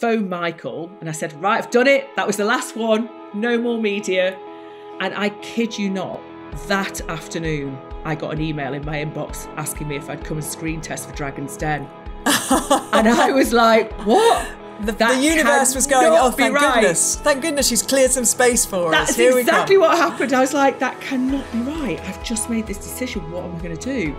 phoned Michael and I said, right, I've done it. That was the last one. No more media. And I kid you not, that afternoon, I got an email in my inbox asking me if I'd come and screen test for Dragon's Den. And I was like, what? The universe was going, oh, thank goodness. Thank goodness she's cleared some space for us. That's exactly what happened. I was like, that cannot be right. I've just made this decision. What am I going to do?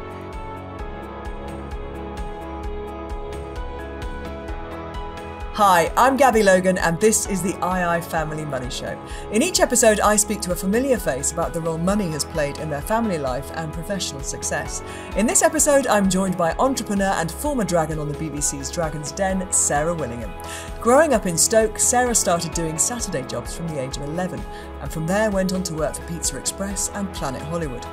Hi, I'm Gabby Logan and this is the II Family Money Show. In each episode, I speak to a familiar face about the role money has played in their family life and professional success. In this episode, I'm joined by entrepreneur and former dragon on the BBC's Dragon's Den, Sarah Willingham. Growing up in Stoke, Sarah started doing Saturday jobs from the age of 11 and from there went on to work for Pizza Express and Planet Hollywood.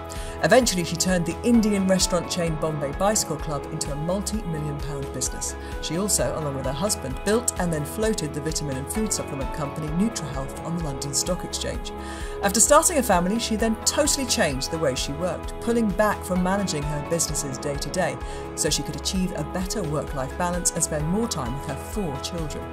Eventually, she turned the Indian restaurant chain Bombay Bicycle Club into a multi-million-pound business. She also, along with her husband, built and then floated the vitamin and food supplement company NutraHealth on the London Stock Exchange. After starting a family, she then totally changed the way she worked, pulling back from managing her businesses day to day so she could achieve a better work-life balance and spend more time with her 4 children.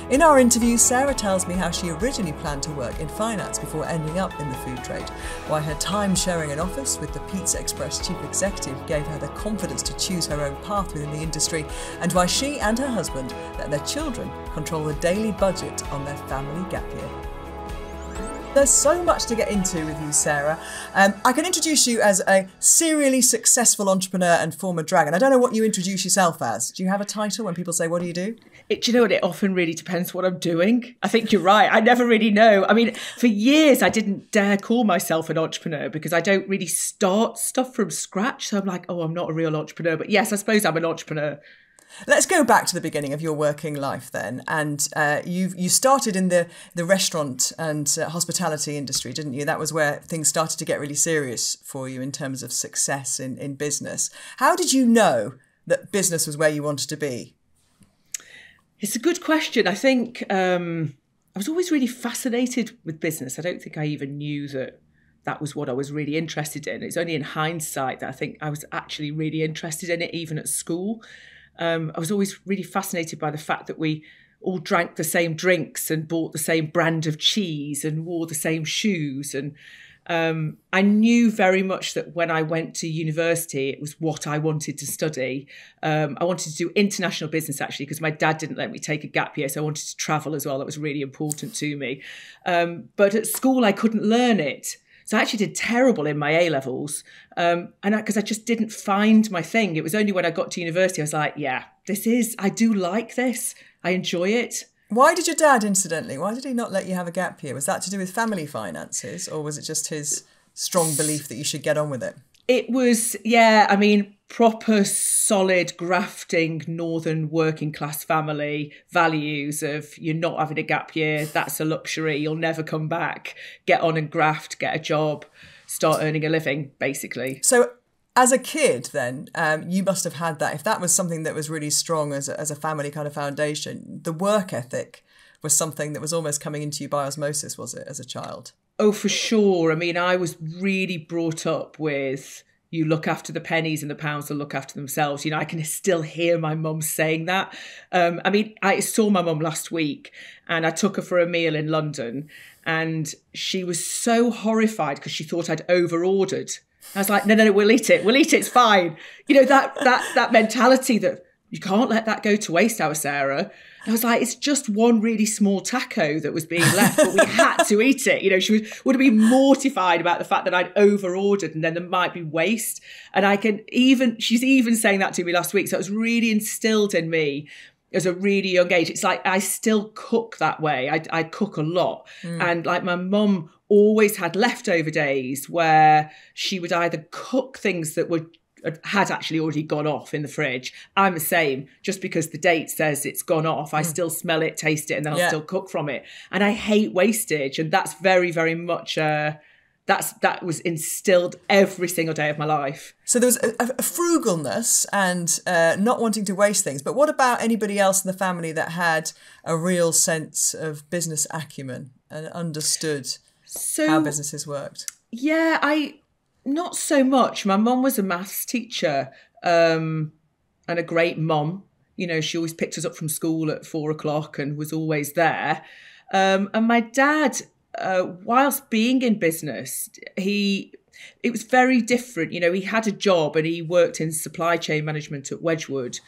In our interview, Sarah tells me how she originally planned to work in finance before ending up in the food trade, why her time sharing an office with the Pizza Express chief executive gave her the confidence to choose her own path within the industry, and why she and her husband let their children control the daily budget on their family gap year. There's so much to get into with you, Sarah. I can introduce you as a serially successful entrepreneur and former dragon. I don't know what you introduce yourself as. Do you have a title when people say, what do you do? Do you know what? It often really depends what I'm doing. I think you're right. I never really know. I mean, for years, I didn't dare call myself an entrepreneur because I don't really start stuff from scratch. So I'm like, oh, I'm not a real entrepreneur. But yes, I suppose I'm an entrepreneur. Let's go back to the beginning of your working life then. And you started in the restaurant and hospitality industry, didn't you? That was where things started to get really serious for you in terms of success in business. How did you know that business was where you wanted to be? It's a good question. I think I was always really fascinated with business. I don't think I even knew that was what I was really interested in. It's only in hindsight that I think I was actually really interested in it, even at school. I was always really fascinated by the fact that we all drank the same drinks and bought the same brand of cheese and wore the same shoes. And I knew very much that when I went to university, it was what I wanted to study. I wanted to do international business, actually, because my dad didn't let me take a gap year. So I wanted to travel as well. That was really important to me. But at school, I couldn't learn it. So I actually did terrible in my A-levels because I just didn't find my thing. It was only when I got to university, I was like, yeah, I do like this. I enjoy it. Why did your dad, incidentally, why did he not let you have a gap year? Was that to do with family finances or was it just his strong belief that you should get on with it? It was, proper, solid, grafting, northern working class family values of you're not having a gap year, that's a luxury, you'll never come back, get on and graft, get a job, start earning a living, basically. So as a kid then, you must have had that. If that was something that was really strong as a family kind of foundation, the work ethic was something that was almost coming into you by osmosis, was it, as a child? Oh, for sure. I mean, I was really brought up with you look after the pennies and the pounds will look after themselves. You know, I can still hear my mum saying that. I saw my mum last week and I took her for a meal in London and she was so horrified because she thought I'd over-ordered. I was like, no, we'll eat it. It's fine. You know, that mentality that you can't let that go to waste, our Sarah. And I was like, it's just one really small taco that was being left, but we had to eat it. You know, she would have been mortified about the fact that I'd over-ordered and then there might be waste. And she's even saying that to me last week. So it was really instilled in me as a really young age. It's like I still cook that way. I cook a lot. And like my mum always had leftover days where she would either cook things that had actually already gone off in the fridge. I'm the same. Just because the date says it's gone off, I still smell it, taste it, and then I'll still cook from it. And I hate wastage. And that's very, very much, that was instilled every single day of my life. So there was a frugalness and not wanting to waste things. But what about anybody else in the family that had a real sense of business acumen and understood how businesses worked? Yeah, not so much. My mum was a maths teacher and a great mum. You know, she always picked us up from school at 4 o'clock and was always there. And my dad, whilst being in business, it was very different. You know, he had a job and he worked in supply chain management at Wedgwood.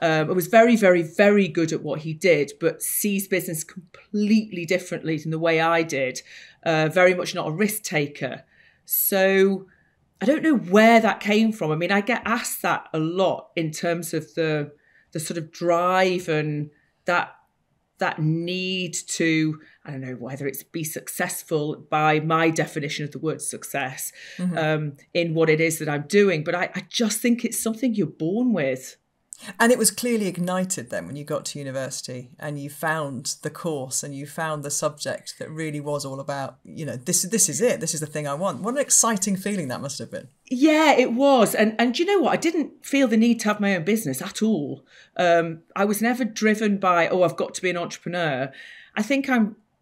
It was very, very, very good at what he did, but sees business completely differently than the way I did. Very much not a risk taker. So I don't know where that came from. I mean, I get asked that a lot in terms of the sort of drive and that need to, I don't know whether it's be successful by my definition of the word success, in what it is that I'm doing. But I just think it's something you're born with. And it was clearly ignited then when you got to university and you found the course and you found the subject that really was all about, you know, this is it. This is the thing I want. What an exciting feeling that must have been. Yeah, it was. And you know what? I didn't feel the need to have my own business at all. I was never driven by, I've got to be an entrepreneur. I think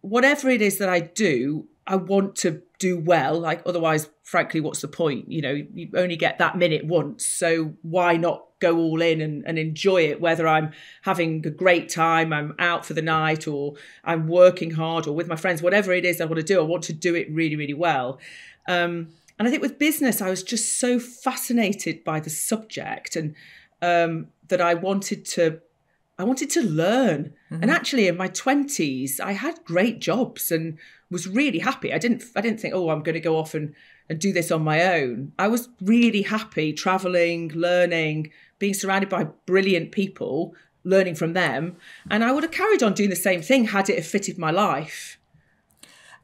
whatever it is that I do, I want to do well. Like, otherwise, frankly, what's the point? You know, you only get that minute once. So why not go all in and enjoy it, whether I'm having a great time, I'm out for the night, or I'm working hard, or with my friends, whatever it is I want to do, I want to do it really, really well. And I think with business, I was just so fascinated by the subject and that I wanted to learn. And actually in my 20s, I had great jobs and was really happy. I didn't think, I'm going to go off and do this on my own. I was really happy traveling, learning, being surrounded by brilliant people, learning from them. And I would have carried on doing the same thing had it have fitted my life.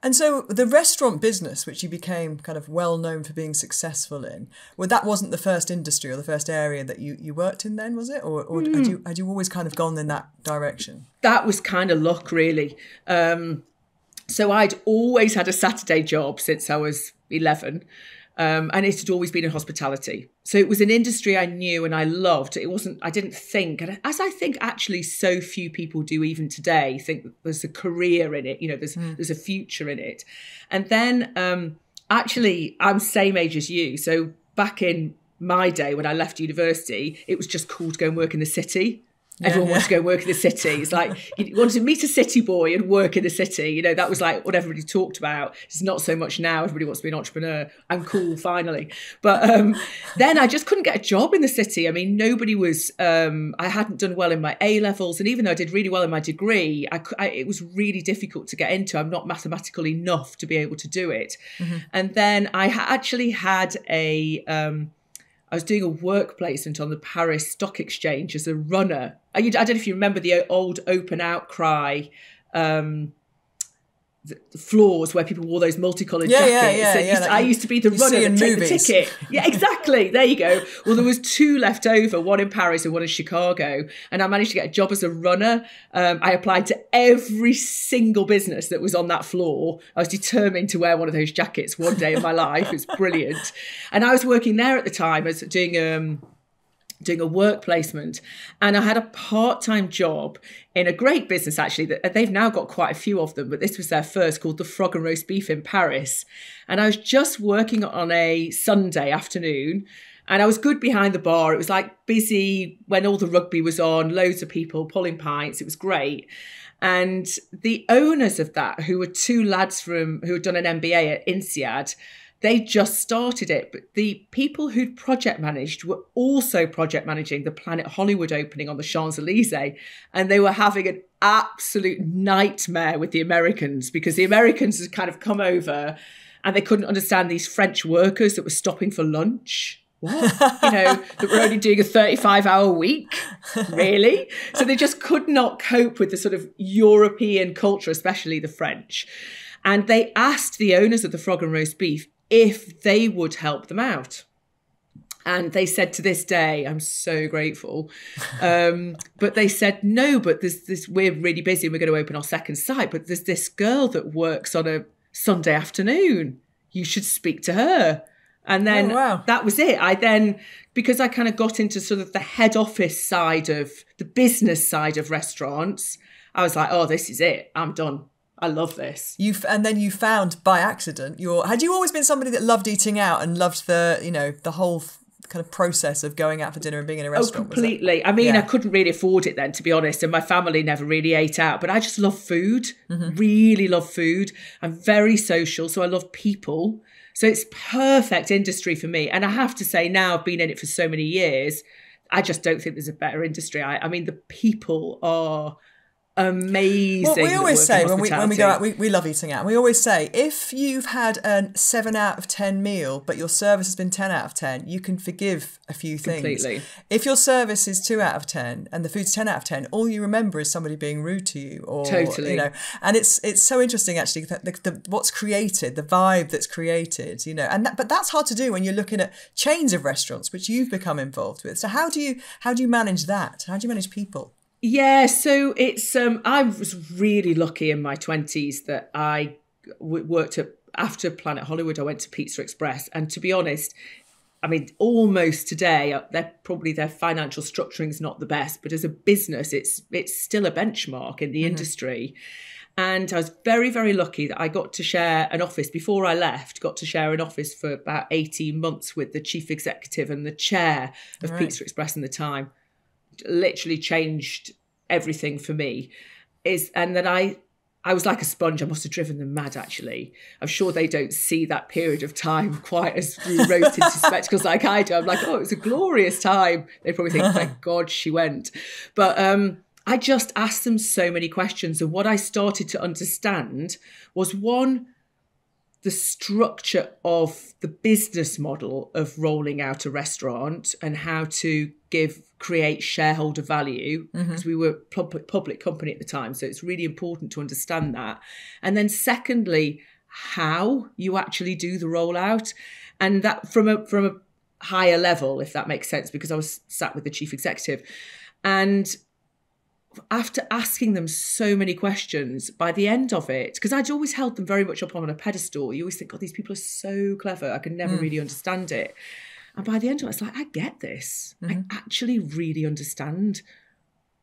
And so the restaurant business, which you became kind of well known for being successful in, well, that wasn't the first industry or the first area that you worked in then, was it? Or had you always kind of gone in that direction? That was kind of luck, really. So I'd always had a Saturday job since I was 11. And it had always been in hospitality. So it was an industry I knew and I loved. I didn't think, and as I think actually so few people do even today, think that there's a career in it, you know, there's a future in it. And then actually I'm same age as you. So back in my day when I left university, it was just cool to go and work in the city. Everyone wants to go and work in the city. It's like you wanted to meet a city boy and work in the city. You know, that was like what everybody talked about. It's not so much now. Everybody wants to be an entrepreneur. I'm cool, finally. But then I just couldn't get a job in the city. I mean, nobody was, I hadn't done well in my A-levels. And even though I did really well in my degree, it was really difficult to get into. I'm not mathematical enough to be able to do it. And then I actually had I was doing a work placement on the Paris Stock Exchange as a runner. I don't know if you remember the old open outcry the floors where people wore those multicoloured jackets. I used to be the runner that took the ticket. Yeah, exactly. There you go. Well, there was 2 left over, one in Paris and one in Chicago. And I managed to get a job as a runner. I applied to every single business that was on that floor. I was determined to wear one of those jackets one day in my life. It was brilliant. And I was working there at the time as doing a work placement, and I had a part-time job in a great business, actually, that they've now got quite a few of them, but this was their first, called the Frog and Roast Beef in Paris. And I was just working on a Sunday afternoon, and I was good behind the bar. It was like busy when all the rugby was on, loads of people pulling pints. It was great. And the owners of that, who were 2 lads who had done an MBA at INSEAD, they just started it, but the people who'd project managed were also project managing the Planet Hollywood opening on the Champs-Elysees. And they were having an absolute nightmare with the Americans, because the Americans had kind of come over and they couldn't understand these French workers that were stopping for lunch. What? You know, that were only doing a 35-hour week? Really? So they just could not cope with the sort of European culture, especially the French. And they asked the owners of the Frog and Roast Beef if they would help them out. And they said, to this day, I'm so grateful. But they said, no, but there's this, we're really busy and we're going to open our second site, but there's this girl that works on a Sunday afternoon. You should speak to her. And then that was it. Because I kind of got into sort of the head office side of the business side of restaurants, I was like, this is it. I'm done. I love this. And then you found by accident had you always been somebody that loved eating out and loved the whole kind of process of going out for dinner and being in a restaurant? Oh, completely. I mean, Yeah. I couldn't really afford it then, to be honest. And my family never really ate out. But I just love food, really love food. I'm very social, so I love people. So it's perfect industry for me. And I have to say now, I've been in it for so many years, I just don't think there's a better industry. I mean, the people are amazing. Well, we always say when we go out, hospitality. we love eating out. And we always say, if you've had a 7 out of 10 meal, but your service has been 10 out of 10, you can forgive a few things. Completely. If your service is 2 out of 10 and the food's 10 out of 10, all you remember is somebody being rude to you, or Totally. you know. And it's so interesting actually that what's created, the vibe that's created, you know. But that's hard to do when you're looking at chains of restaurants, which you've become involved with. So how do you manage that? How do you manage people? Yeah, so it's I was really lucky in my 20s that I worked after Planet Hollywood. I went to Pizza Express, and to be honest, I mean, almost today, their financial structuring is not the best, but as a business, it's still a benchmark in the industry. And I was very, very lucky that I got to share an office before I left, got to share an office for about 18 months with the chief executive and the chair of Pizza Express in the time. Literally changed everything for me. And then I was like a sponge. I must have driven them mad, actually. I'm sure they don't see that period of time quite as roped into spectacles like I do. I'm like, oh, it was a glorious time. They probably think, thank God she went. But I just asked them so many questions. And what I started to understand was, one, the structure of the business model of rolling out a restaurant and how to create shareholder value, because we were a public company at the time. So it's really important to understand that. And then secondly, how you actually do the rollout, and that from a higher level, if that makes sense, because I was sat with the chief executive. And after asking them so many questions, by the end of it, because I'd always held them very much up on a pedestal, you always think, God, these people are so clever. I could never really understand it. And by the end of it, it's like, I get this. I actually really understand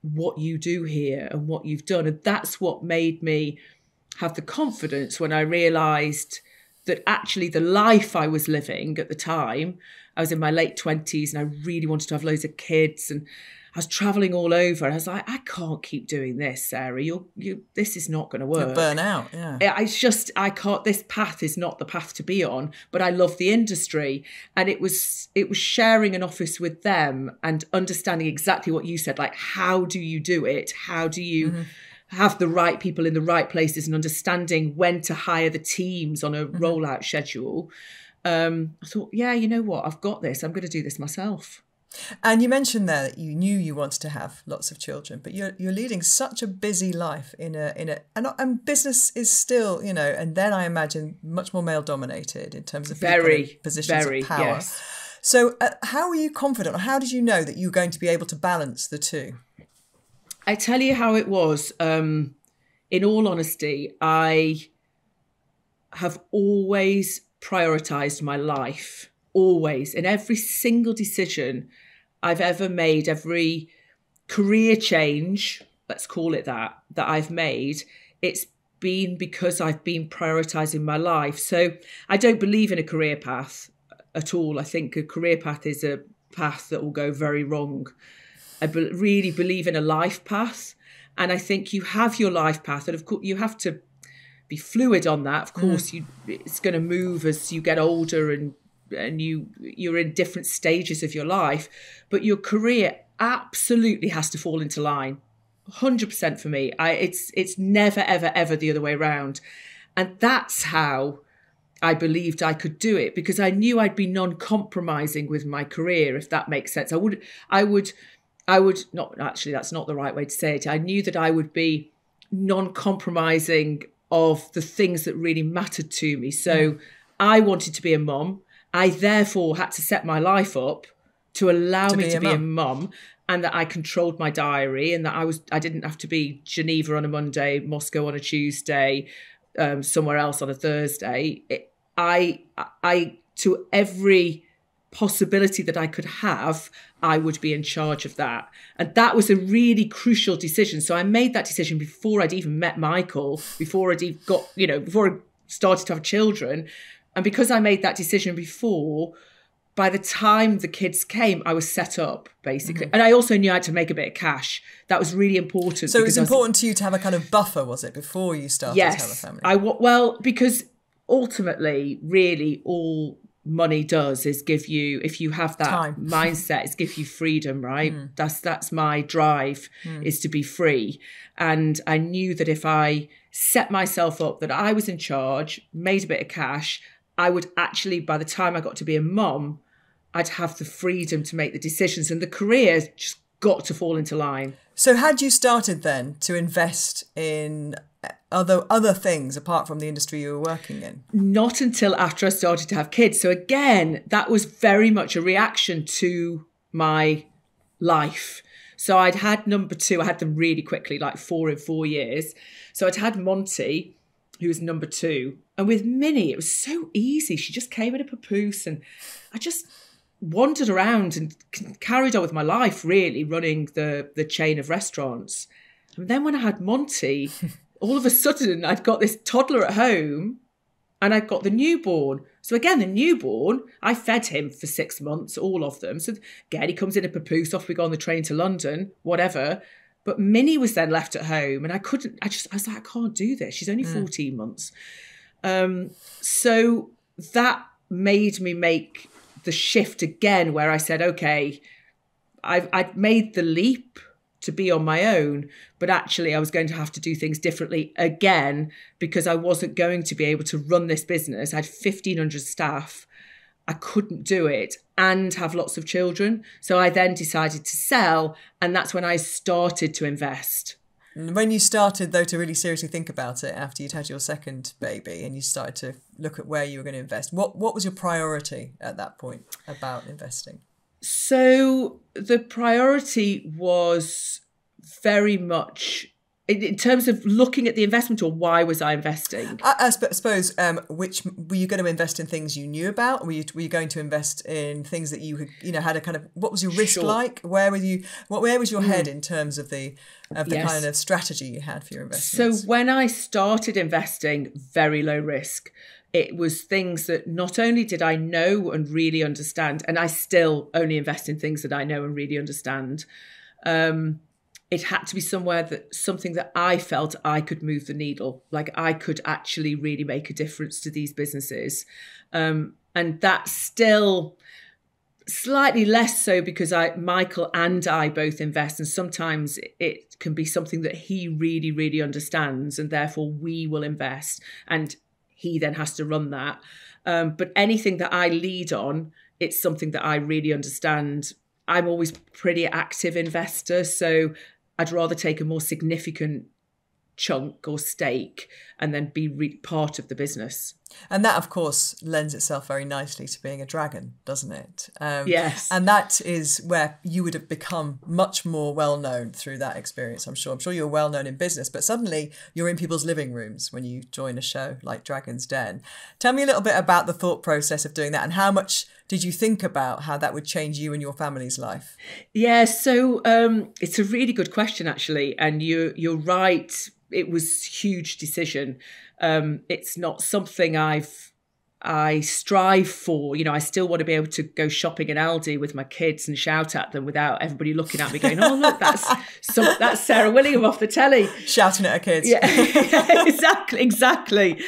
what you do here and what you've done. And that's what made me have the confidence when I realised that actually the life I was living at the time, I was in my late 20s and I really wanted to have loads of kids, and I was travelling all over, and I was like, I can't keep doing this, Sarah. This is not going to work. You'll burn out, yeah. I can't. This path is not the path to be on. But I love the industry, and it was sharing an office with them and understanding exactly what you said. Like, how do you do it? How do you have the right people in the right places, and understanding when to hire the teams on a rollout schedule? I thought, yeah, you know what? I've got this. I'm going to do this myself. And you mentioned there that you knew you wanted to have lots of children, but you're leading such a busy life and business is still, you know, and then I imagine much more male dominated in terms of positions of power. Yes. So how were you confident, or how did you know that you were going to be able to balance the two? I tell you how it was. In all honesty, I have always prioritised my life. Always, in every single decision I've ever made, every career change, let's call it that I've made, it's been because I've been prioritising my life. So I don't believe in a career path at all. I think a career path is a path that will go very wrong. I really believe in a life path. And I think you have your life path, and of course you have to be fluid on that. Of course, it's going to move as you get older and you're in different stages of your life, but your career absolutely has to fall into line. 100% for me. It's never, ever, ever the other way around. And that's how I believed I could do it, because I knew I'd be non-compromising with my career, if that makes sense. I would not, actually, that's not the right way to say it. I knew that I would be non-compromising of the things that really mattered to me. So I wanted to be a mum. I therefore had to set my life up to allow me to be a mum, and that I controlled my diary, and that I didn't have to be Geneva on a Monday, Moscow on a Tuesday, somewhere else on a Thursday. I to every possibility that I could have, I would be in charge of that. And that was a really crucial decision. So I made that decision before I'd even met Michael, before I started to have children. And because I made that decision before, by the time the kids came, I was set up, basically. And I also knew I had to make a bit of cash. That was really important. So it was important to you to have a kind of buffer, was it, before you started to have a family? Well, because ultimately, really, all money does is give you, if you have that mindset, is give you freedom, right? That's my drive, is to be free. And I knew that if I set myself up that I was in charge, made a bit of cash, I would actually, by the time I got to be a mum, I'd have the freedom to make the decisions, and the career just got to fall into line. So had you started then to invest in other things apart from the industry you were working in? Not until after I started to have kids. So again, that was very much a reaction to my life. So I'd had number 2, I had them really quickly, like 4 in 4 years. So I'd had Monty, who was number 2. And with Minnie, it was so easy. She just came in a papoose, and I just wandered around and carried on with my life, really, running the chain of restaurants. And then when I had Monty, all of a sudden I'd got this toddler at home and I'd got the newborn. So again, the newborn, I fed him for 6 months, all of them. So again, he comes in a papoose, off we go on the train to London, whatever. But Minnie was then left at home, and I was like, I can't do this. She's only 14 months. So that made me make the shift again, where I said, okay, I'd made the leap to be on my own, but actually I was going to have to do things differently again, because I wasn't going to be able to run this business. I had 1,500 staff. I couldn't do it and have lots of children. So I then decided to sell, and that's when I started to invest. When you started, though, to really seriously think about it after you'd had your second baby and you started to look at where you were going to invest, what was your priority at that point about investing? So the priority was very much in terms of looking at the investment, or why was I investing? I suppose, which were you going to invest in things you knew about? Or were you going to invest in things that you had a kind of, what was your risk like? Where was your head in terms of the kind of strategy you had for your investments? So when I started investing, very low risk. It was things that not only did I know and really understand, and I still only invest in things that I know and really understand. It had to be something that I felt I could move the needle, like I could actually really make a difference to these businesses. And that's still slightly less so because Michael and I both invest, and sometimes it can be something that he really, really understands, and therefore we will invest, and he then has to run that. But anything that I lead on, it's something that I really understand. I'm always pretty active investor, so I'd rather take a more significant chunk or stake and then be part of the business. And that, of course, lends itself very nicely to being a dragon, doesn't it? Yes. And that is where you would have become much more well-known through that experience, I'm sure. I'm sure you're well-known in business, but suddenly you're in people's living rooms when you join a show like Dragon's Den. Tell me a little bit about the thought process of doing that, and how much did you think about how that would change you and your family's life? Yeah, so it's a really good question, actually. And you're right. It was a huge decision. It's not something I strive for. I still want to be able to go shopping in Aldi with my kids and shout at them without everybody looking at me going, oh, look, that's Sarah Willingham off the telly. Shouting at her kids. Yeah, exactly.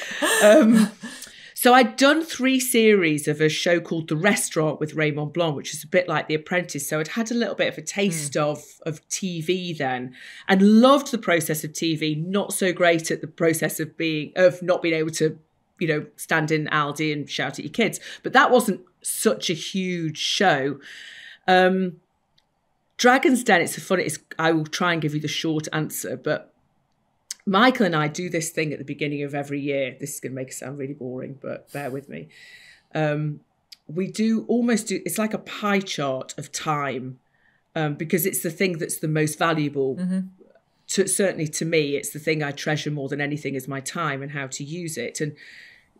So I'd done 3 series of a show called The Restaurant with Raymond Blanc, which is a bit like The Apprentice. So I'd had a little bit of a taste of TV then, and loved the process of TV. Not so great at the process of not being able to, stand in Aldi and shout at your kids. But that wasn't such a huge show. Dragon's Den, I will try and give you the short answer, but Michael and I do this thing at the beginning of every year. This is going to make it sound really boring, but bear with me. It's like a pie chart of time, because it's the thing that's the most valuable. Mm-hmm. Certainly to me, it's the thing I treasure more than anything is my time and how to use it. And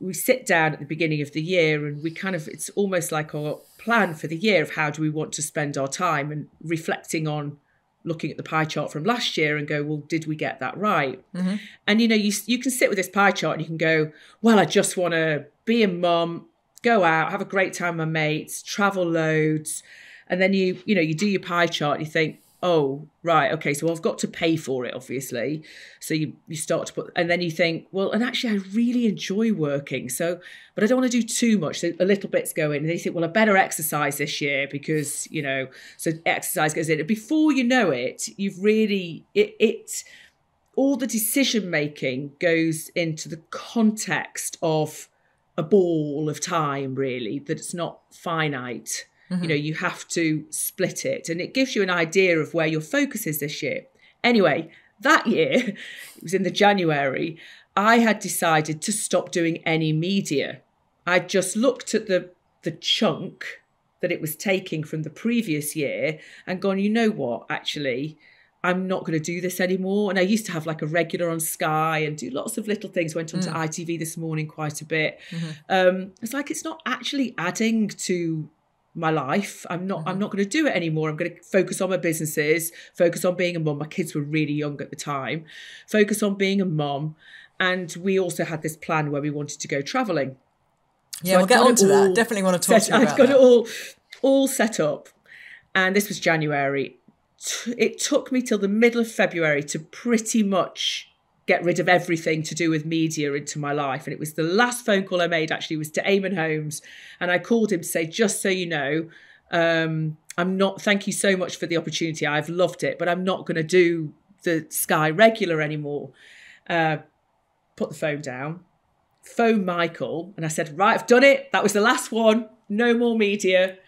we sit down at the beginning of the year and it's almost like our plan for the year of how do we want to spend our time, and reflecting on looking at the pie chart from last year and go, well, did we get that right? Mm-hmm. And, you can sit with this pie chart and you can go, well, I just want to be a mum, go out, have a great time with my mates, travel loads. And then you do your pie chart and you think, oh, right, okay, so I've got to pay for it, obviously. So you start to put, and then you think, well, and actually I really enjoy working. So, but I don't want to do too much. So a little bit's going. And then you think, well, I better exercise this year because, so exercise goes in. And before you know it, you've really, all the decision making goes into the context of a ball of time, really, that it's not finite. Mm-hmm. You have to split it, and it gives you an idea of where your focus is this year. Anyway, that year, it was in the January, I had decided to stop doing any media. I just looked at the chunk that it was taking from the previous year and gone, you know what, actually, I'm not going to do this anymore. And I used to have like a regular on Sky and do lots of little things. Went on to ITV this morning quite a bit. Mm-hmm. It's like, it's not actually adding to my life. I'm not going to do it anymore. I'm going to focus on my businesses, focus on being a mum. My kids were really young at the time. Focus on being a mum. And we also had this plan where we wanted to go travelling. Yeah, so we'll get on to that. Definitely want to talk to you about that. I'd got it all set up. And this was January. It took me till the middle of February to pretty much get rid of everything to do with media into my life. And it was the last phone call I made, actually, was to Eamon Holmes. And I called him to say, just so you know, thank you so much for the opportunity. I've loved it, but I'm not going to do the Sky regular anymore. Put the phone down, phone Michael. And I said, right, I've done it. That was the last one. No more media.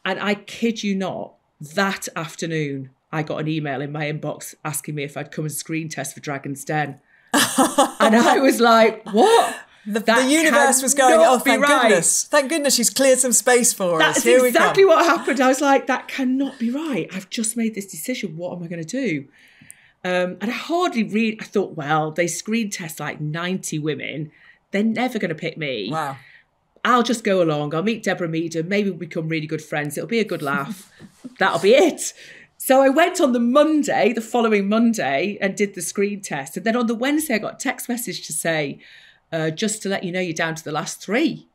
And I kid you not, that afternoon, I got an email in my inbox asking me if I'd come and screen test for Dragon's Den. And I was like, what? The universe was going, oh, thank goodness. Thank goodness she's cleared some space for us. That's exactly what happened. I was like, that cannot be right. I've just made this decision. What am I going to do? And I thought, well, they screen test like 90 women. They're never going to pick me. Wow. I'll just go along. I'll meet Deborah Meader. Maybe we'll become really good friends. It'll be a good laugh. That'll be it. So I went on the following Monday, and did the screen test. And then on the Wednesday, I got a text message to say, just to let you know, you're down to the last 3.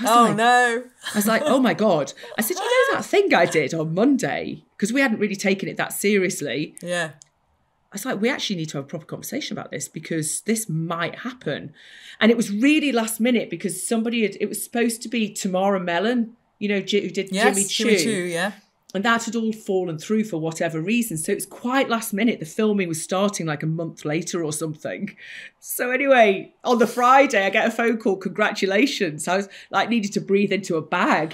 No. I was like, oh my God. I said, you know that thing I did on Monday? Because we hadn't really taken it that seriously. Yeah. I was like, we actually need to have a proper conversation about this because this might happen. And it was really last minute because it was supposed to be Tamara Mellon, who did Jimmy Choo. Yeah. And that had all fallen through for whatever reason. So it was quite last minute. The filming was starting like a month later or something. So anyway, on the Friday, I get a phone call, congratulations. I was like, needed to breathe into a bag,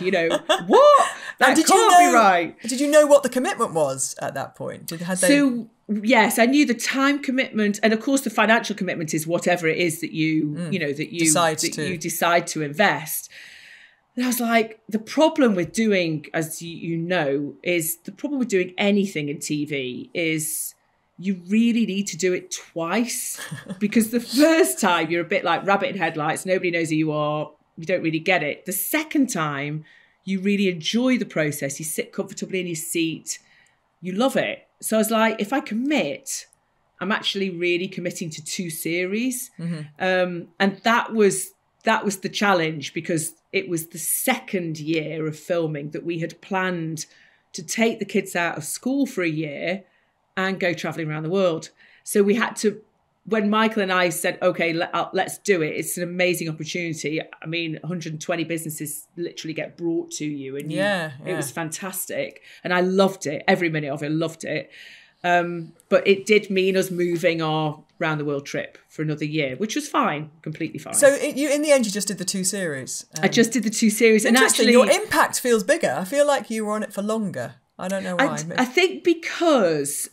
what? That can't be right. Did you know what the commitment was at that point? So, yes, I knew the time commitment. And of course, the financial commitment is whatever it is that you decide to invest. And I was like, the problem with doing, as is the problem with doing anything in TV is you really need to do it twice because the first time you're a bit like rabbit in headlights. Nobody knows who you are. You don't really get it. The second time you really enjoy the process. You sit comfortably in your seat. You love it. So I was like, if I commit, I'm actually really committing to 2 series. Mm-hmm. And that was the challenge because it was the second year of filming that we had planned to take the kids out of school for a year and go travelling around the world. So we had to, when Michael and I said, okay, let's do it. It's an amazing opportunity. I mean, 120 businesses literally get brought to you. And it was fantastic. And I loved it. Every minute of it, loved it. But it did mean us moving our round the world trip for another year, which was fine, completely fine. So in the end, you just did the 2 series. I just did the 2 series. And actually, your impact feels bigger. I feel like you were on it for longer. I don't know why. I think because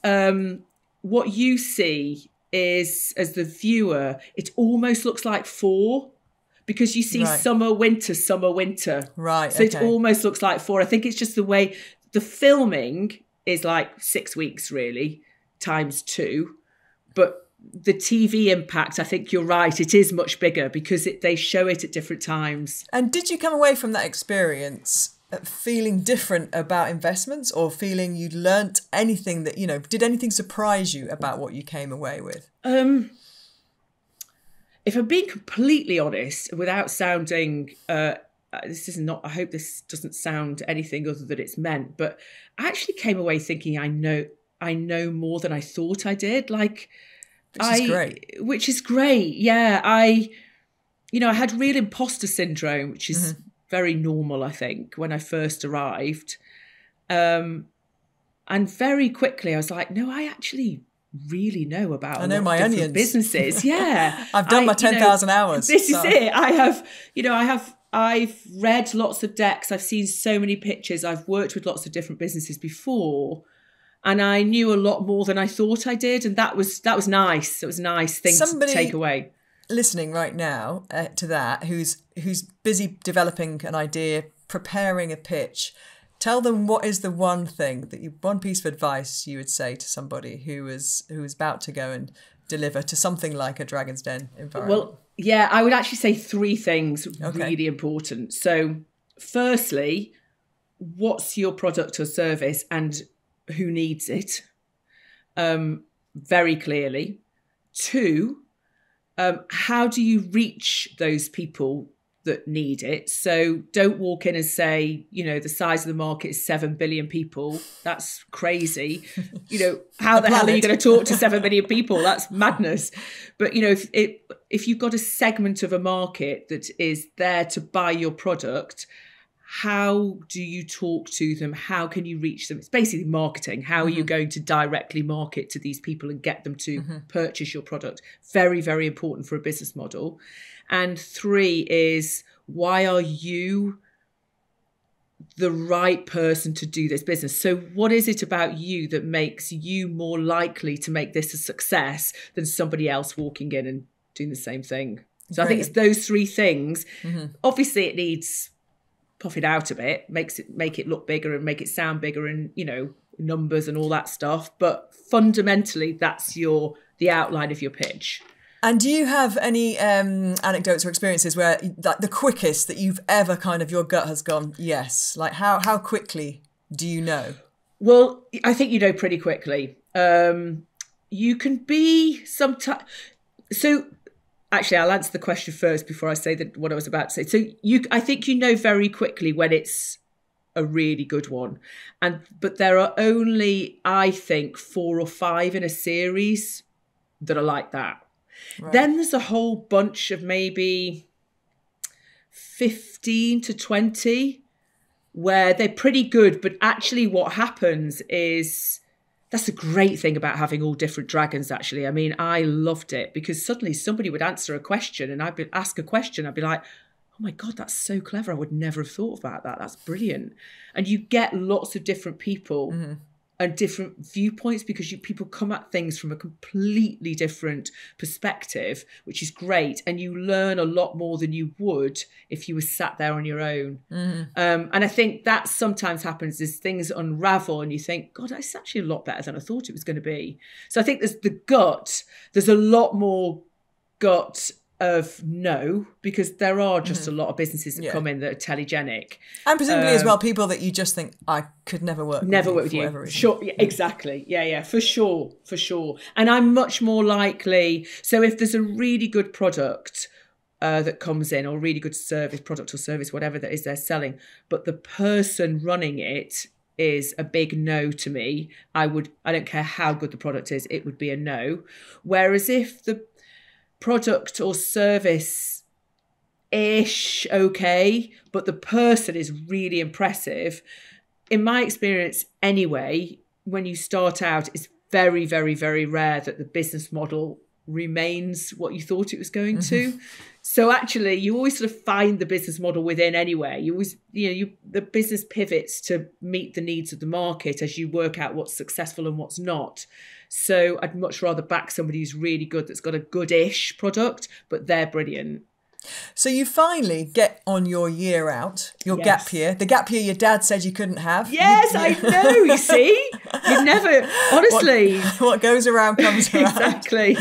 what you see is, as the viewer, it almost looks like 4 because you see summer, winter. Right. So it almost looks like 4. I think it's just the way the filming is like 6 weeks really times 2. But the TV impact, I think you're right, it is much bigger because they show it at different times. And did you come away from that experience feeling different about investments or feeling you'd learnt anything that, did anything surprise you about what you came away with? If I'm being completely honest, without sounding this is not, I hope this doesn't sound anything other than it's meant, but I actually came away thinking I know more than I thought I did. Like, which is great. Yeah. I had real imposter syndrome, which is very normal, I think, when I first arrived. And very quickly I was like, no, I actually really know about my onions businesses. Yeah. I've done my 10,000 hours. This is it. I've read lots of decks. I've seen so many pitches. I've worked with lots of different businesses before, and I knew a lot more than I thought I did. And that was nice. It was a nice thing to take away. Listening right now to that, who's busy developing an idea, preparing a pitch, tell them what is the one thing one piece of advice you would say to somebody who is about to go and deliver to something like a Dragon's Den environment? Well, yeah, I would actually say three things really important. So, firstly, what's your product or service and who needs it? Very clearly. Two, how do you reach those people that need it? So don't walk in and say, the size of the market is 7 billion people. That's crazy. How the hell are you going to talk to 7 billion people? That's madness. But, if you've got a segment of a market that is there to buy your product, how do you talk to them? How can you reach them? It's basically marketing. How are you going to directly market to these people and get them to purchase your product? Very, very important for a business model. And three is, why are you the right person to do this business? So what is it about you that makes you more likely to make this a success than somebody else walking in and doing the same thing? So I think it's those three things. Obviously it needs puff it out a bit, make it look bigger and make it sound bigger and, numbers and all that stuff. But fundamentally, that's the outline of your pitch. And do you have any anecdotes or experiences where, like, the quickest that you've ever your gut has gone, yes? Like, how quickly do you know? Well, I think you know pretty quickly. You can be sometimes... So, actually, I'll answer the question first before I say what I was about to say. So, I think you know very quickly when it's a really good one. But there are only, I think, 4 or 5 in a series that are like that. Right. Then there's a whole bunch of maybe 15 to 20 where they're pretty good. But actually what happens is, that's a great thing about having all different dragons, actually. I mean, I loved it because suddenly somebody would answer a question and I'd be like, oh my God, that's so clever. I would never have thought about that. That's brilliant. And you get lots of different people and different viewpoints because people come at things from a completely different perspective, which is great. And you learn a lot more than you would if you were sat there on your own. And I think that sometimes happens as things unravel and you think, God, that's actually a lot better than I thought it was going to be. So I think there's a lot more gut of no, because there are just a lot of businesses that come in that are telegenic. And presumably as well, people that you just think, I could never work with you. Sure, yeah, exactly. Yeah, for sure. And I'm much more likely, so if there's a really good product that comes in, or really good product or service, whatever that is they're selling, but the person running it is a big no to me, I don't care how good the product is, it would be a no. Whereas if the product or service ish okay, but the person is really impressive, in my experience anyway, when you start out, it's very, very, very rare that the business model remains what you thought it was going to. So actually you always sort of find the business model within anyway. You always, the business pivots to meet the needs of the market as you work out what's successful and what's not. So I'd much rather back somebody who's really good, that's got a good-ish product, but they're brilliant. So you finally get on your year out, your gap year, the gap year your dad said you couldn't have. Yes, I know, you see? You'd never, honestly. What goes around comes around. Exactly.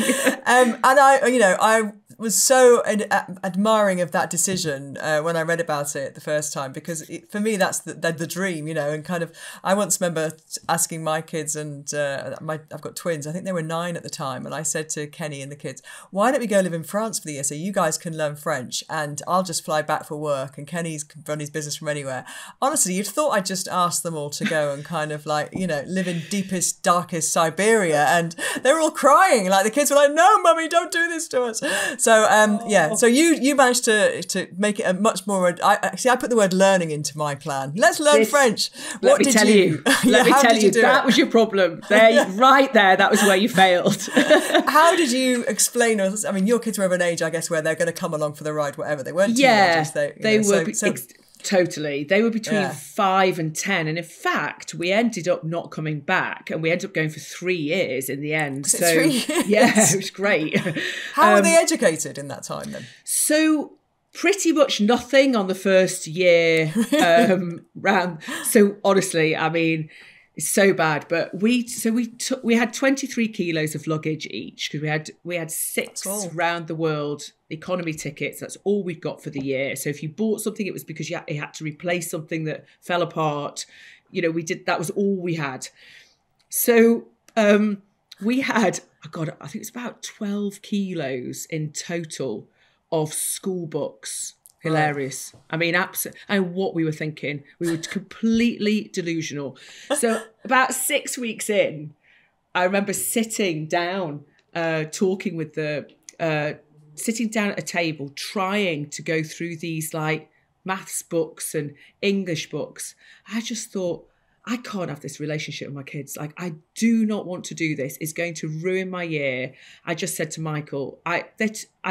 And I was so admiring of that decision when I read about it the first time, because for me that's the dream, you know. And kind of, I once remember asking my kids, and I've got twins, I think they were 9 at the time, and I said to Kenny and the kids, why don't we go live in France for the year so you guys can learn French and I'll just fly back for work and Kenny's can run his business from anywhere. Honestly, you'd thought I'd just asked them all to go and kind of like, you know, live in deepest, darkest Siberia, and they were all crying. Like the kids were like, no, mummy, don't do this to us. So yeah, so you managed to make it a much more. I put the word learning into my plan. Let's learn French. Let me tell you, that was your problem. Right there, that was where you failed. How did you explain? I mean, your kids were of an age, I guess, where they're going to come along for the ride, whatever. They weren't teenagers. They were. Totally. They were between 5 and 10. And in fact, we ended up not coming back, and we ended up going for 3 years in the end. So 3 years? Yeah, it was great. How were they educated in that time then? So pretty much nothing on the first year round. So honestly, I mean, it's so bad, but we had 23 kilos of luggage each, because we had 6 round the world economy tickets. That's all we'd got for the year. So if you bought something, it was because you had to replace something that fell apart. You know, that was all we had. So we had, I think it was about 12 kilos in total of school books. Hilarious. I mean, absolutely. And what we were thinking, we were completely delusional. So about 6 weeks in, I remember sitting down, talking with sitting down at a table, trying to go through these like maths books and English books. I just thought, I can't have this relationship with my kids. Like, I do not want to do this. It's going to ruin my year. I just said to Michael, I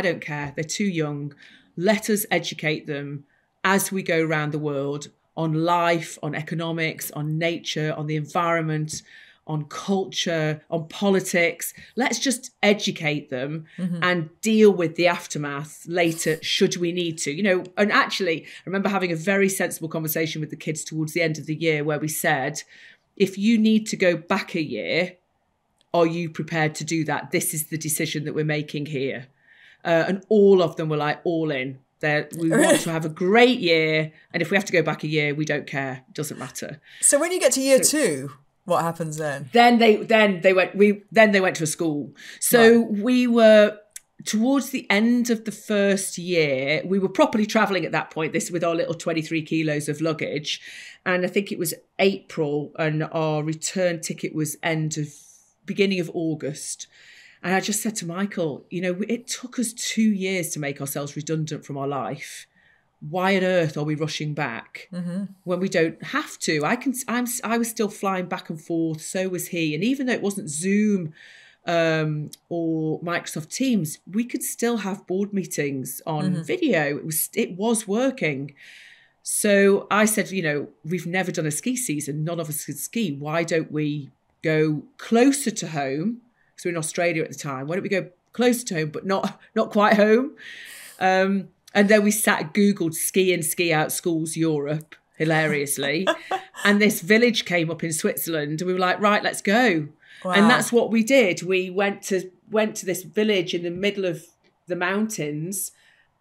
don't care. They're too young. Let us educate them as we go around the world on life, on economics, on nature, on the environment, on culture, on politics. Let's just educate them and deal with the aftermath later, should we need to. You know, and actually, I remember having a very sensible conversation with the kids towards the end of the year where we said, if you need to go back a year, are you prepared to do that? This is the decision that we're making here. And all of them were like, all in. We want to have a great year, and if we have to go back a year, we don't care. It doesn't matter. So when you get to year 2, what happens then? Then they went to a school. So we were towards the end of the first year. We were properly travelling at that point. This with our little 23 kilos of luggage, and I think it was April, and our return ticket was beginning of August. And I just said to Michael, you know, it took us 2 years to make ourselves redundant from our life. Why on earth are we rushing back when we don't have to? I was still flying back and forth. So was he. And even though it wasn't Zoom or Microsoft Teams, we could still have board meetings on video. It was working. So I said, you know, we've never done a ski season. None of us could ski. Why don't we go closer to home? Because we were in Australia at the time. Why don't we go closer to home, but not quite home? And then we Googled ski in, ski out schools Europe, hilariously. And this village came up in Switzerland, and we were like, right, let's go. Wow. And that's what we did. We went to this village in the middle of the mountains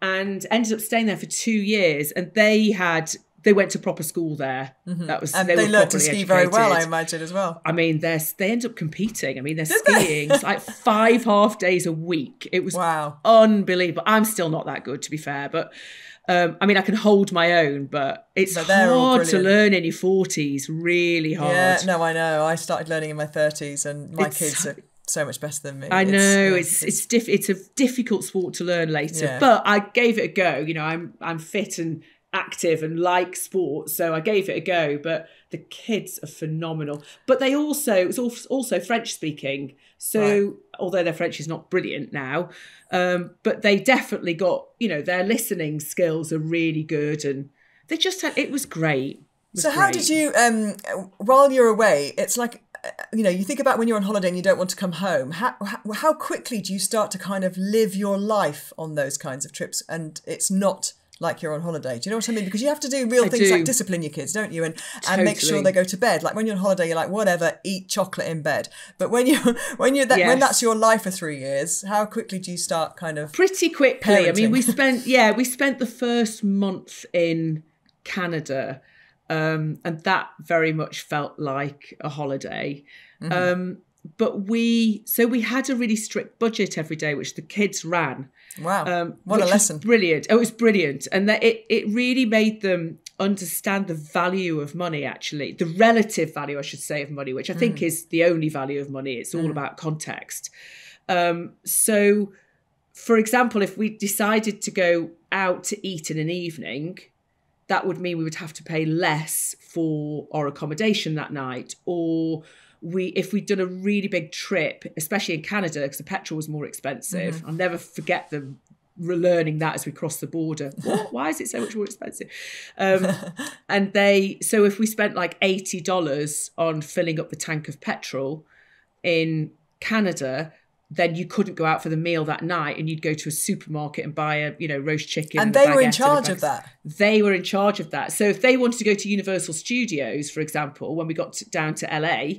and ended up staying there for 2 years. And they went to proper school there. That was, and they learned to ski very well, I imagine, as well. I mean, they end up competing. I mean, they're skiing like 5 half days a week. It was unbelievable. I'm still not that good, to be fair, but I mean, I can hold my own, but it's hard to learn in your 40s. Really hard. Yeah, no, I know. I started learning in my 30s, and my kids are so much better than me. I know it's a difficult sport to learn later, but I gave it a go. You know, I'm fit and active and like sport, so I gave it a go. But the kids are phenomenal. But it was also French speaking, so although their French is not brilliant now, but they definitely got, you know, their listening skills are really good, and they just it was great. How did you while you're away, it's like, you know, you think about when you're on holiday and you don't want to come home, how quickly do you start to kind of live your life on those kinds of trips, and it's not like you're on holiday. Do you know what I mean? Because you have to do real things like discipline your kids, don't you? And make sure they go to bed. Like when you're on holiday, you're like, whatever, eat chocolate in bed. But when when that's your life for 3 years, how quickly do you start kind of pretty quickly? parenting? I mean, we spent the first month in Canada, and that very much felt like a holiday. But we had a really strict budget every day, which the kids ran. Wow, what a lesson! Brilliant. Oh, it was brilliant, and that it really made them understand the value of money. Actually, the relative value, I should say, of money, which I think is the only value of money. It's all about context. So, for example, if we decided to go out to eat in an evening, that would mean we would have to pay less for our accommodation that night, or if we'd done a really big trip, especially in Canada, because the petrol was more expensive. I'll never forget them learning that as we crossed the border. Why is it so much more expensive? So if we spent like $80 on filling up the tank of petrol in Canada, then you couldn't go out for the meal that night, and you'd go to a supermarket and buy a roast chicken. And they were in charge of that. They were in charge of that. So if they wanted to go to Universal Studios, for example, when we got down to LA,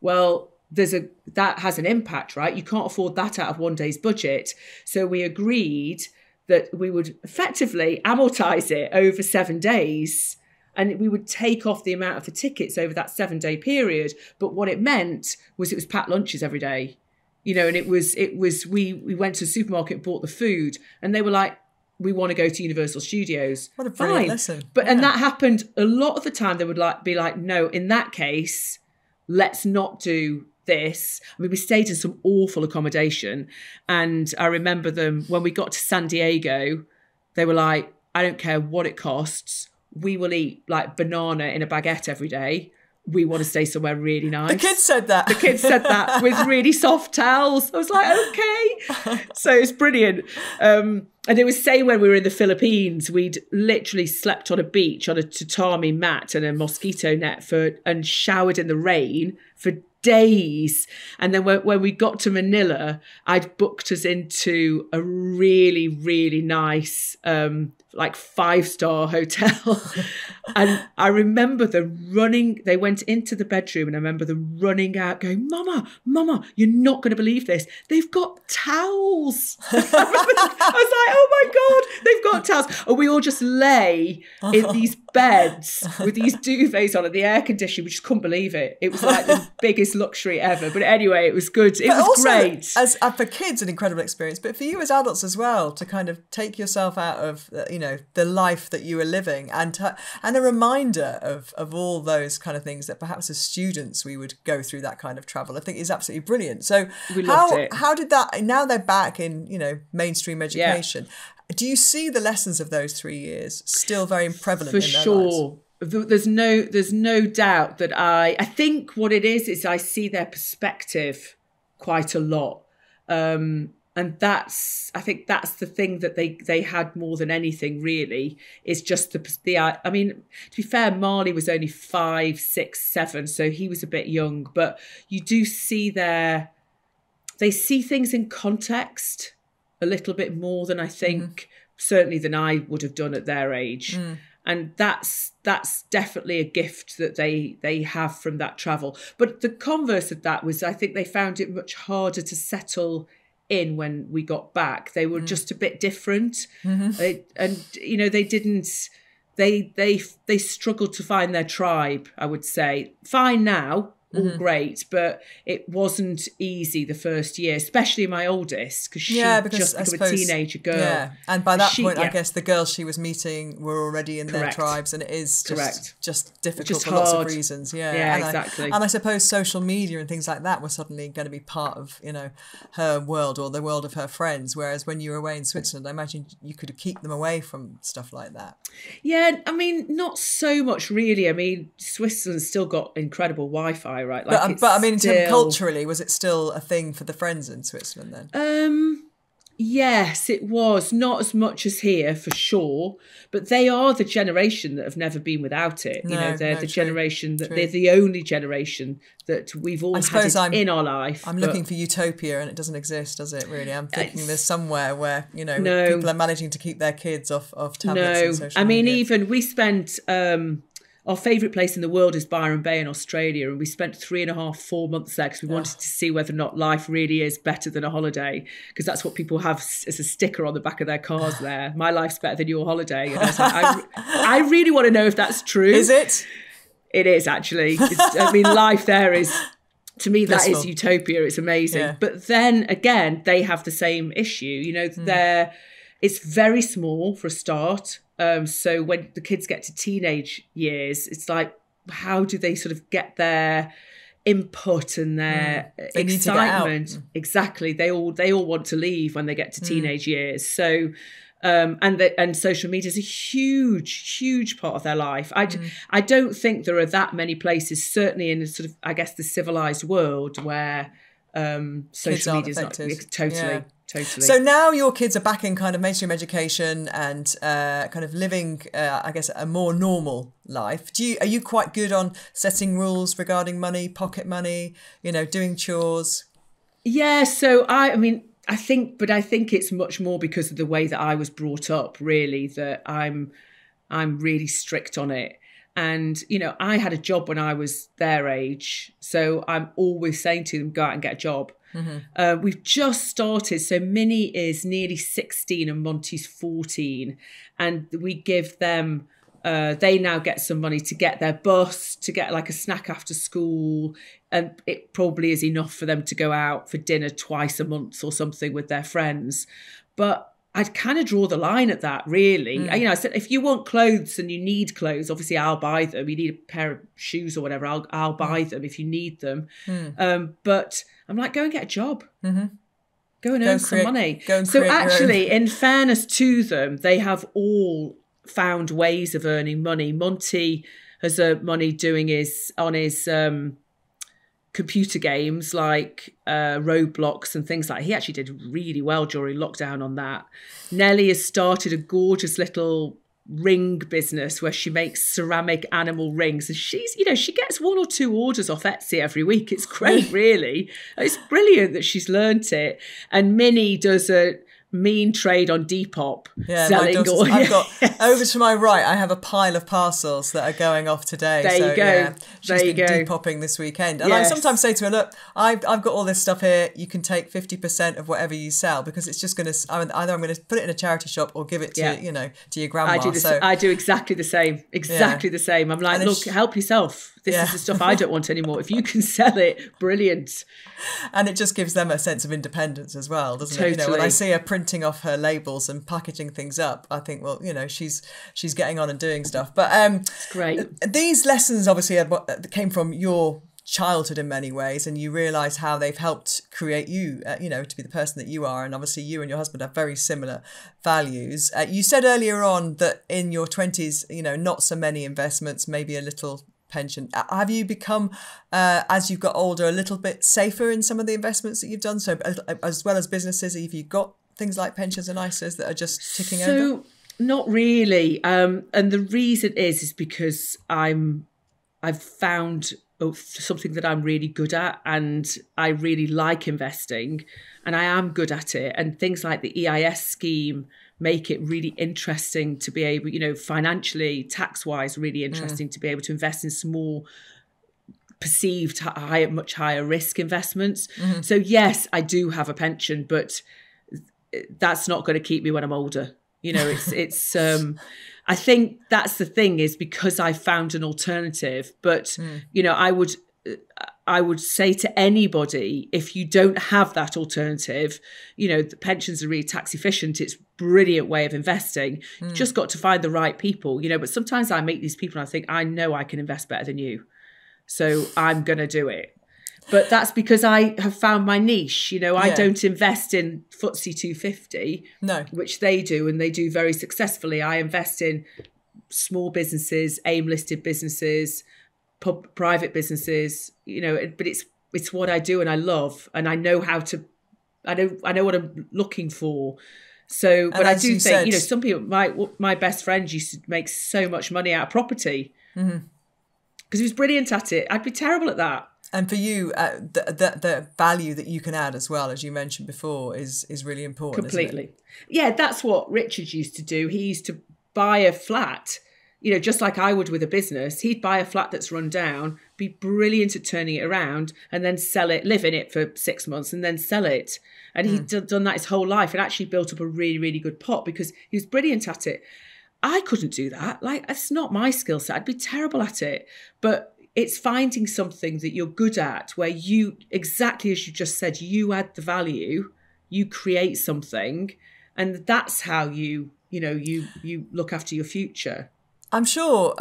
well, that has an impact, right? You can't afford that out of one day's budget. So we agreed that we would effectively amortize it over 7 days, and we would take off the amount of the tickets over that 7-day period. But what it meant was it was packed lunches every day, and it was we went to the supermarket and bought the food, and they were like, we want to go to Universal Studios. What a brilliant lesson. But and that happened a lot of the time. They would be like, no, in that case, let's not do this. I mean, we stayed in some awful accommodation, and I remember them when we got to San Diego, they were like, I don't care what it costs. We will eat like banana in a baguette every day. We want to stay somewhere really nice. The kids said that. The kids said that with really soft towels. I was like, okay. So it's brilliant. And it was saying when we were in the Philippines, we'd literally slept on a beach on a tatami mat and a mosquito net and showered in the rain for days. And then when we got to Manila, I'd booked us into a really, really nice, like 5-star hotel. And I remember they went into the bedroom, and I remember them running out going, Mama, you're not going to believe this. They've got towels. I was like, oh my God, they've got towels. And we all just lay in these beds with these duvets on and the air conditioning. We just couldn't believe it. It was like the biggest luxury ever. But anyway, it was good. It was great. As for kids, an incredible experience, but for you as adults as well, to kind of take yourself out of, the life that you were living, and a reminder of all those kind of things that perhaps as students we would go through that kind of travel, I think is absolutely brilliant. So we loved it. How did that, now they're back in, mainstream education. Yeah. Do you see the lessons of those 3 years still very prevalent in their lives? There's no doubt that I think what it is I see their perspective quite a lot. And I think that's the thing that they had more than anything, really, is just I mean, to be fair, Marley was only 5, 6, 7, so he was a bit young, but you do see they see things in context a little bit more than I think, certainly than I would have done at their age. And that's definitely a gift that they have from that travel. But the converse of that was, I think they found it much harder to settle in when we got back. They were just a bit different. They struggled to find their tribe, I would say. Fine now, all great, but it wasn't easy the first year, especially my oldest, because she just became a teenager girl. Yeah, and by that point, I guess the girls she was meeting were already in their tribes, and it is just difficult for lots of reasons. Yeah, exactly. And I suppose social media and things like that were suddenly going to be part of, her world or the world of her friends, whereas when you were away in Switzerland, I imagine you could keep them away from stuff like that. Yeah, I mean, not so much really. I mean, Switzerland's still got incredible Wi-Fi, right? Like, but I mean, in terms culturally, was it still a thing for the friends in Switzerland then? Yes, it was. Not as much as here, for sure. But they are the generation that have never been without it. They're the generation that they're the only generation that we've all had it in our life. I'm looking for utopia and it doesn't exist, does it, really? I'm thinking there's somewhere where, people are managing to keep their kids off tablets and social media. Even we spent... our favourite place in the world is Byron Bay in Australia, and we spent 3.5-4 months there because we wanted to see whether or not life really is better than a holiday, because that's what people have as a sticker on the back of their cars there. My life's better than your holiday. And I was like, I really want to know if that's true. Is it? It is, actually. Life there is... To me, that is utopia. It's amazing. Yeah. But then again, they have the same issue. It's very small for a start. So when the kids get to teenage years, it's like, how do they sort of get their input and their excitement? Exactly. They all want to leave when they get to teenage years. So, and social media is a huge part of their life. I don't think there are that many places, certainly in sort of, I guess, the civilized world, where social media is not totally. Yeah. Totally. So now your kids are back in kind of mainstream education and kind of living, I guess, a more normal life. Are you quite good on setting rules regarding money, pocket money, doing chores? Yeah. So I think it's much more because of the way that I was brought up, really, that I'm really strict on it. And, I had a job when I was their age. So I'm always saying to them, go out and get a job. Mm-hmm. We've just started. So Minnie is nearly 16 and Monty's 14. And we give them, they now get some money to get their bus, to get like a snack after school. And it probably is enough for them to go out for dinner twice a month or something with their friends. But I'd kind of draw the line at that, really. I said, if you want clothes and you need clothes, obviously I'll buy them. You need a pair of shoes or whatever, I'll buy them if you need them. But I'm like, go and get a job. Mm-hmm. Go and earn some money. So actually, in fairness to them, they have all found ways of earning money. Monty has earned money doing his computer games like Roblox and things like that. He actually did really well during lockdown on that. Nellie has started a gorgeous little ring business where she makes ceramic animal rings, and she's she gets 1 or 2 orders off Etsy every week. It's great, really. It's brilliant that she's learnt it. And Minnie does a mean trade on Depop. Yeah, I've got over to my right, I have a pile of parcels that are going off today. There you go. Yeah, she's been Depopping this weekend. And I sometimes say to her, look, I've got all this stuff here. You can take 50% of whatever you sell, because it's just going to, either I'm going to put it in a charity shop or give it to, to your grandma. I do exactly the same. The same. I'm like, look, help yourself. This is the stuff I don't want anymore. If you can sell it, brilliant. And it just gives them a sense of independence as well, doesn't it? When I see her printing off her labels and packaging things up, I think, well, she's getting on and doing stuff. But it's great. These lessons obviously came from your childhood in many ways, and you realise how they've helped create you, to be the person that you are. And obviously you and your husband have very similar values. You said earlier on that in your 20s, not so many investments, maybe a little pension. Have you become, as you've got older, a little bit safer in some of the investments that you've done? So as well as businesses, have you got things like pensions and ISAs that are just ticking over? Not really. And the reason is because I've found something that I'm really good at, and I really like investing, and I am good at it. And things like the EIS scheme make it really interesting to be able, financially, tax-wise, really interesting to be able to invest in some more perceived much higher risk investments. Mm-hmm. So yes, I do have a pension, but that's not going to keep me when I'm older. It's I think that's the thing, is because I found an alternative. But I would say to anybody, if you don't have that alternative, the pensions are really tax efficient. It's a brilliant way of investing. You've just got to find the right people, but sometimes I meet these people and I think, I know I can invest better than you, so I'm going to do it. But that's because I have found my niche. I don't invest in FTSE 250, which they do, and they do very successfully. I invest in small businesses, AIM-listed businesses, private businesses, but it's what I do and I love, and I know how to I know what I'm looking for. So, but I do think, some people, my best friend used to make so much money out of property because he was brilliant at it. I'd be terrible at that. And for you, the value that you can add as well, as you mentioned before, is really important. Completely. Isn't it? Yeah, that's what Richard used to do. He used to buy a flat, just like I would with a business. He'd buy a flat that's run down, be brilliant at turning it around, and then sell it, live in it for 6 months and then sell it. And he'd done that his whole life and actually built up a really, really good pot because he was brilliant at it. I couldn't do that. Like, it's not my skill set. I'd be terrible at it. But it's finding something that you're good at where you, exactly as you just said, you add the value, you create something, and that's how you look after your future. I'm sure,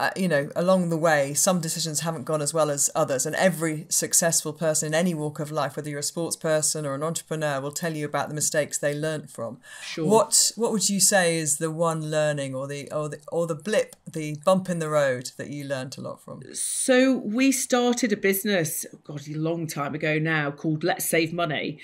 along the way, some decisions haven't gone as well as others. And every successful person in any walk of life, whether you're a sports person or an entrepreneur, will tell you about the mistakes they learnt from. Sure. What would you say is the one learning or the blip, the bump in the road that you learnt a lot from? So we started a business, a long time ago now, called Let's Save Money.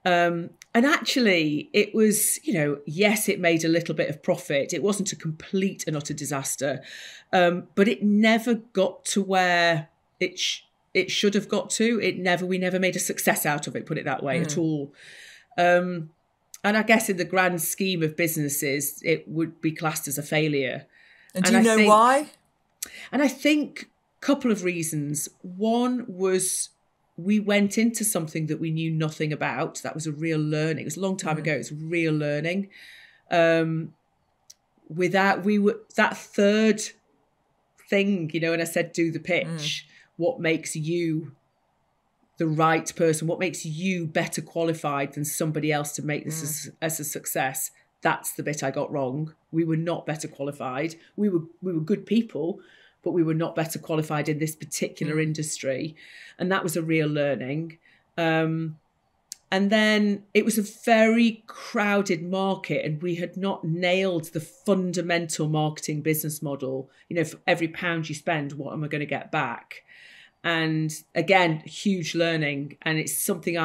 And actually, it was, yes, it made a little bit of profit. It wasn't a complete and utter disaster, but it never got to where it should have got to. We never made a success out of it, put it that way, at all. And I guess in the grand scheme of businesses, it would be classed as a failure. And do you know why? And I think a couple of reasons. One was, we went into something that we knew nothing about. That was a real learning. It was a long time ago. It was real learning. That third thing, and I said, do the pitch. What makes you the right person? What makes you better qualified than somebody else to make this as a success? That's the bit I got wrong. We were not better qualified. We were good people, but we were not better qualified in this particular industry. And that was a real learning. And then it was a very crowded market and we had not nailed the fundamental marketing business model. For every pound you spend, what am I going to get back? And again, huge learning. And it's something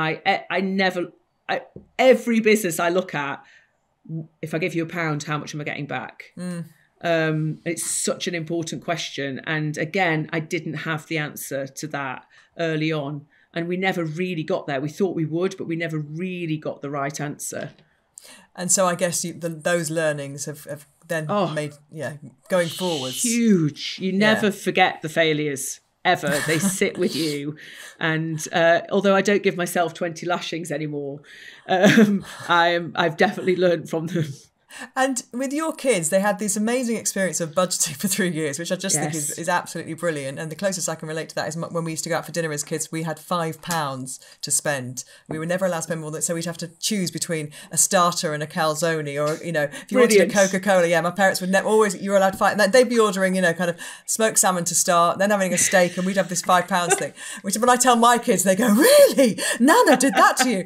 every business I look at, if I give you £1, how much am I getting back? It's such an important question. And again, I didn't have the answer to that early on. And we never really got there. We thought we would, but we never really got the right answer. And so I guess those learnings have then made, going forwards. Huge. You never forget the failures, ever. They sit with you. And although I don't give myself 20 lashings anymore, I've definitely learned from them. And with your kids, they had this amazing experience of budgeting for 3 years, which I just think is absolutely brilliant. And the closest I can relate to that is when we used to go out for dinner as kids, we had £5 to spend. We were never allowed to spend more than that. So we'd have to choose between a starter and a calzone, or, if you wanted a Coca-Cola, my parents would you were allowed to fight. And they'd be ordering, kind of smoked salmon to start, then having a steak, and we'd have this £5 thing, which when I tell my kids, they go, really? Nana did that to you?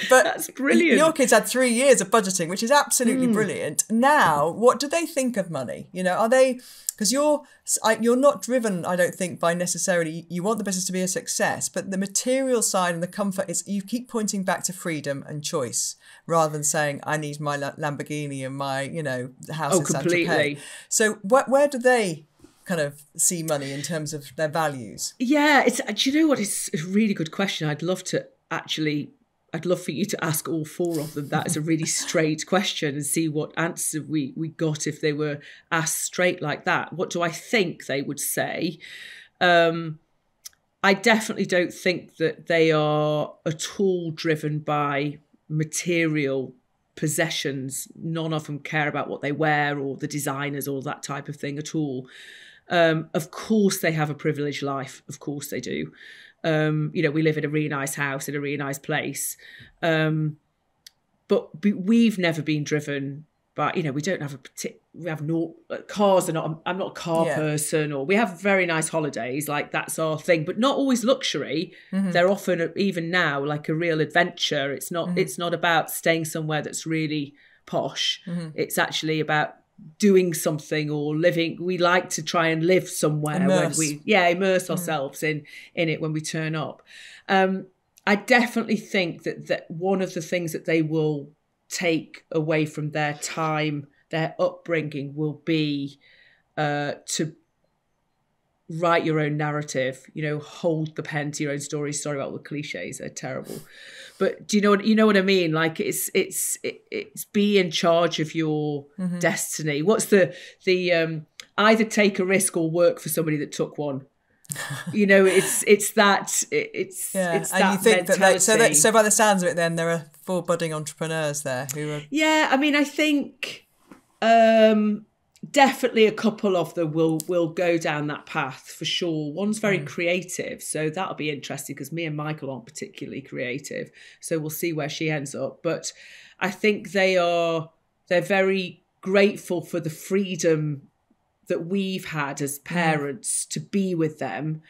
But that's brilliant. Your kids had 3 years of budgeting, which is absolutely brilliant. Now, what do they think of money? Are they, because you're not driven, I don't think, by necessarily, you want the business to be a success, but the material side and the comfort is, you keep pointing back to freedom and choice rather than saying, I need my Lamborghini and my, house in Saint-Tropez. So where do they kind of see money in terms of their values? Yeah, do you know what? It's a really good question. I'd love for you to ask all four of them. That is a really straight question, and see what answer we got if they were asked straight like that. What do I think they would say? I definitely don't think that they are at all driven by material possessions. None of them care about what they wear or the designers or that type of thing at all. Of course they have a privileged life. Of course they do. We live in a really nice house in a really nice place. But we've never been driven by, we don't have cars are not, I'm not a car person, or we have very nice holidays, like that's our thing, but not always luxury. They're often, even now, like a real adventure. It's not about staying somewhere that's really posh. It's actually about doing something or living. We like to try and live somewhere, immerse ourselves in it when we turn up. I definitely think that one of the things that they will take away from their time, their upbringing, will be to write your own narrative, hold the pen to your own story. Sorry about all the cliches, they're terrible. But do you know what I mean? Like it's be in charge of your destiny. What's the either take a risk or work for somebody that took one. It's that and that you think mentality. so by the sounds of it, then there are 4 budding entrepreneurs there who are. Yeah, I mean, I think definitely a couple of them will go down that path for sure. One's very creative, so that'll be interesting because me and Michael aren't particularly creative, so we'll see where she ends up. But I think they're very grateful for the freedom that we've had as parents to be with them,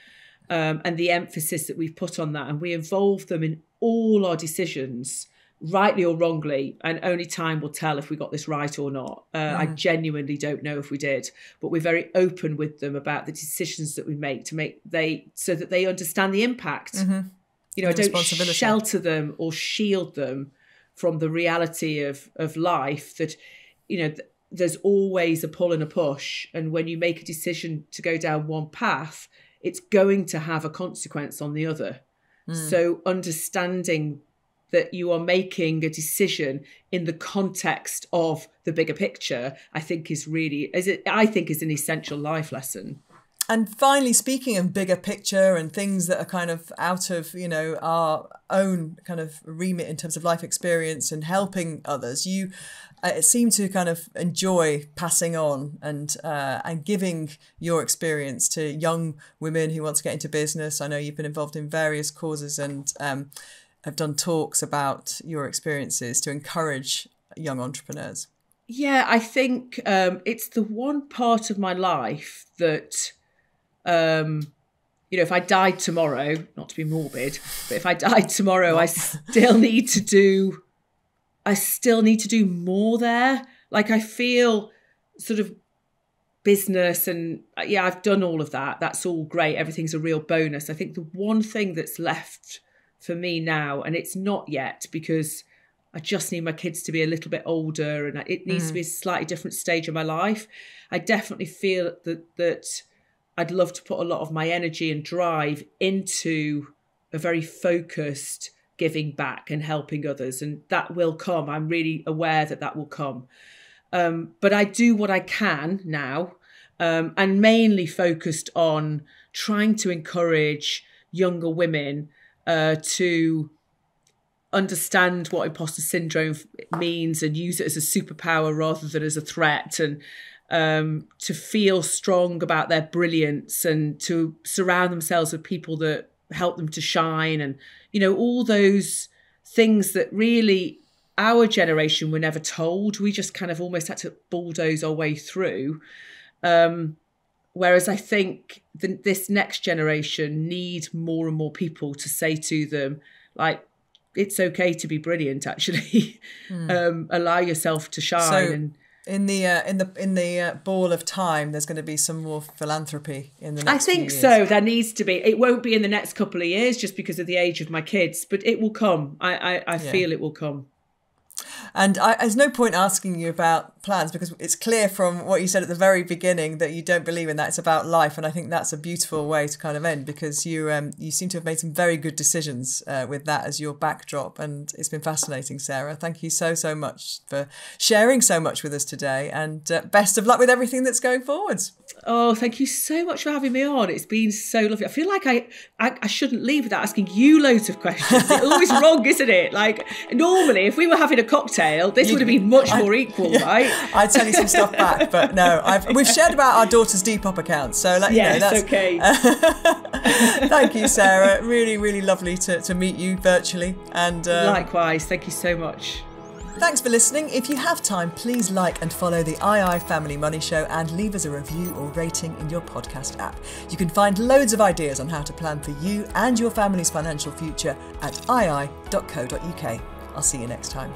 and the emphasis that we've put on that, and we involve them in all our decisions, rightly or wrongly, and only time will tell if we got this right or not. I genuinely don't know if we did, but we're very open with them about the decisions that we make so that they understand the impact. I don't shelter them or shield them from the reality of life, that there's always a pull and a push, and when you make a decision to go down one path, it's going to have a consequence on the other. So understanding that you are making a decision in the context of the bigger picture, I think is an essential life lesson. And finally, speaking of bigger picture and things that are kind of out of, our own kind of remit in terms of life experience and helping others, you seem to kind of enjoy passing on and giving your experience to young women who want to get into business. I know you've been involved in various causes and have done talks about your experiences to encourage young entrepreneurs. Yeah, I think it's the one part of my life that, if I died tomorrow, not to be morbid, but if I died tomorrow, I still need to do more there. Like, I feel sort of business and I've done all of that. That's all great. Everything's a real bonus. I think the one thing that's left for me now, and it's not yet because I just need my kids to be a little bit older and it needs to be a slightly different stage of my life. I definitely feel that I'd love to put a lot of my energy and drive into a very focused giving back and helping others. And that will come. I'm really aware that will come. But I do what I can now, and mainly focused on trying to encourage younger women to understand what imposter syndrome means and use it as a superpower rather than as a threat, and to feel strong about their brilliance and to surround themselves with people that help them to shine, and all those things that really our generation were never told. We just kind of almost had to bulldoze our way through. Whereas I think this next generation need more and more people to say to them, like, it's okay to be brilliant, actually. Allow yourself to shine. So in the ball of time, there's going to be some more philanthropy in the next few years. So. There needs to be. It won't be in the next couple of years just because of the age of my kids, but it will come. I feel it will come. And there's no point asking you about plans because it's clear from what you said at the very beginning that you don't believe in that. It's about life. And I think that's a beautiful way to kind of end because you seem to have made some very good decisions with that as your backdrop. And it's been fascinating, Sarah. Thank you so much for sharing so much with us today, and best of luck with everything that's going forwards. Oh, thank you so much for having me on. It's been so lovely. I feel like I shouldn't leave without asking you loads of questions. It's always wrong, isn't it? Like, normally, if we were having a cocktail, this would have been much more equal, right? I'd tell you some stuff back, but no. We've shared about our daughter's Depop account, so that's okay. Thank you, Sarah. Really, really lovely to meet you virtually. And likewise, thank you so much. Thanks for listening. If you have time, please like and follow the II Family Money Show and leave us a review or rating in your podcast app. You can find loads of ideas on how to plan for you and your family's financial future at ii.co.uk. I'll see you next time.